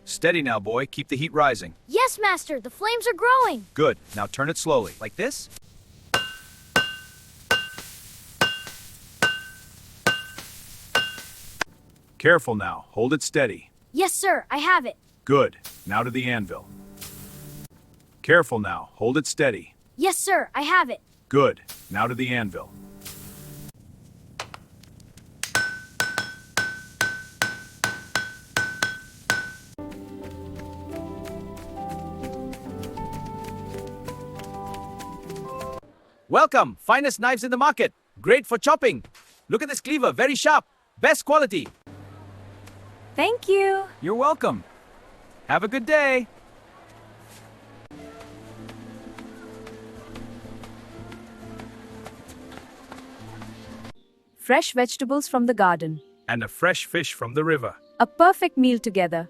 Steady now, boy. Keep the heat rising. Yes, Master, the flames are growing. Good. Now turn it slowly. Like this? Careful now. Hold it steady. Yes, sir, I have it. Good. Now to the anvil. Careful now. Hold it steady. Yes, sir, I have it. Good. Now to the anvil. Welcome! Finest knives in the market. Great for chopping. Look at this cleaver, very sharp. Best quality. Thank you. You're welcome. Have a good day. Fresh vegetables from the garden. And a fresh fish from the river. A perfect meal together.